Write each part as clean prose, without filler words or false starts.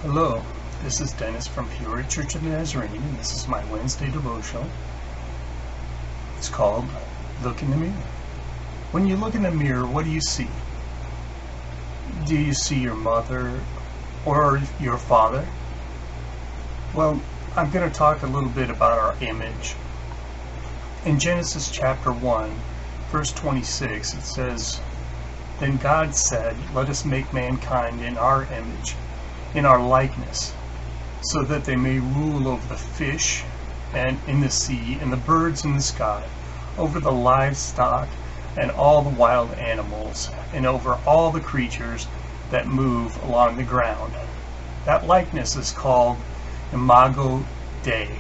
Hello, this is Dennis from Peoria Church of the Nazarene, and this is my Wednesday devotional. It's called Look in the Mirror. When you look in the mirror, what do you see? Do you see your mother or your father? Well, I'm going to talk a little bit about our image. In Genesis chapter 1, verse 26, it says, "Then God said, let us make mankind in our image, in our likeness, so that they may rule over the fish and in the sea and the birds in the sky, over the livestock and all the wild animals, and over all the creatures that move along the ground." That likeness is called Imago Dei.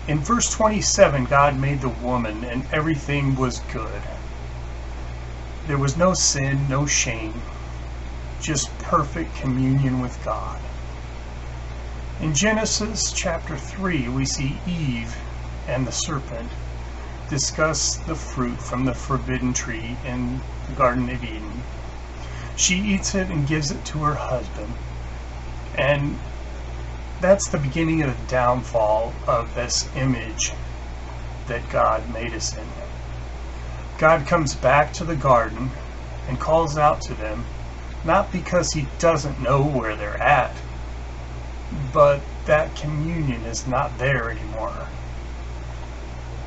In verse 27, God made the woman, and everything was good. There was no sin, no shame, just perfect communion with God. In Genesis chapter 3, we see Eve and the serpent discuss the fruit from the forbidden tree in the Garden of Eden. She eats it and gives it to her husband, and that's the beginning of the downfall of this image that God made us in. God comes back to the garden and calls out to them, not because he doesn't know where they're at, but that communion is not there anymore.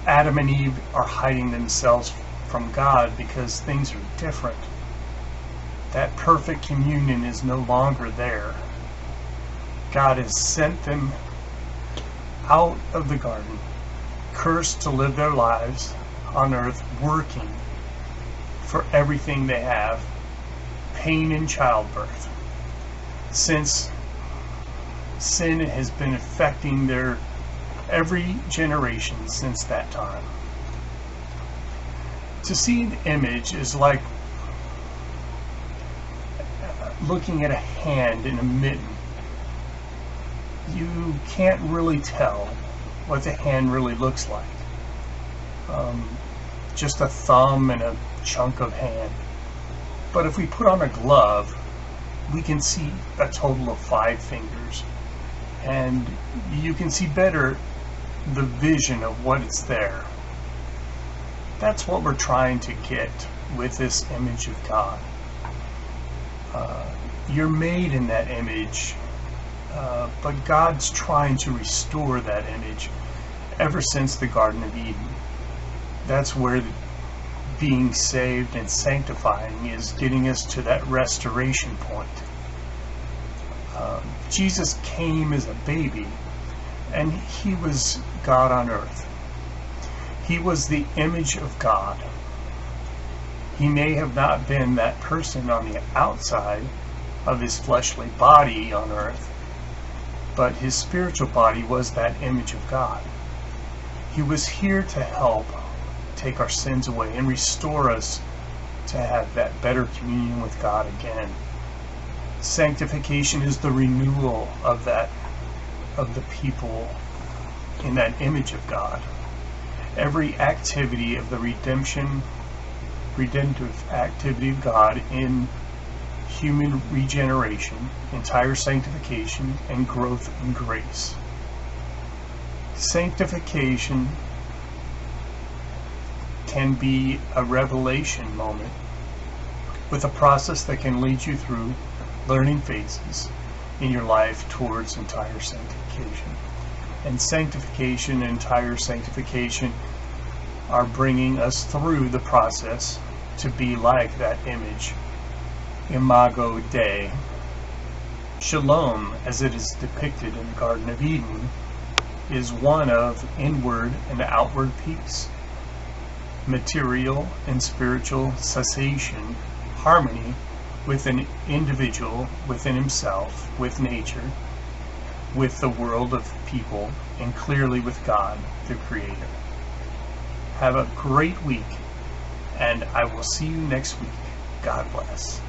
Adam and Eve are hiding themselves from God because things are different. That perfect communion is no longer there. God has sent them out of the garden, cursed to live their lives on earth, working for everything they have, pain in childbirth. Since sin has been affecting their every generation since that time. To see an image is like looking at a hand in a mitten. You can't really tell what the hand really looks like. Just a thumb and a chunk of hand. But if we put on a glove, we can see a total of 5 fingers. And you can see better the vision of what is there. That's what we're trying to get with this image of God. You're made in that image, but God's trying to restore that image ever since the Garden of Eden. That's where being saved and sanctifying is getting us to that restoration point. Jesus came as a baby, and he was God on earth. He was the image of God. He may have not been that person on the outside of his fleshly body on earth, but his spiritual body was that image of God. He was here to help take our sins away and restore us to have that better communion with God again. Sanctification is the renewal of the people in that image of God. Every activity of the redemptive activity of God in human regeneration, entire sanctification, and growth in grace. Sanctification can be a revelation moment with a process that can lead you through learning phases in your life towards entire sanctification. And sanctification and entire sanctification are bringing us through the process to be like that image. Imago Dei. Shalom, as it is depicted in the Garden of Eden, is one of inward and outward peace, material and spiritual cessation, harmony with an individual, within himself, with nature, with the world of people, and clearly with God, the Creator. Have a great week, and I will see you next week. God bless.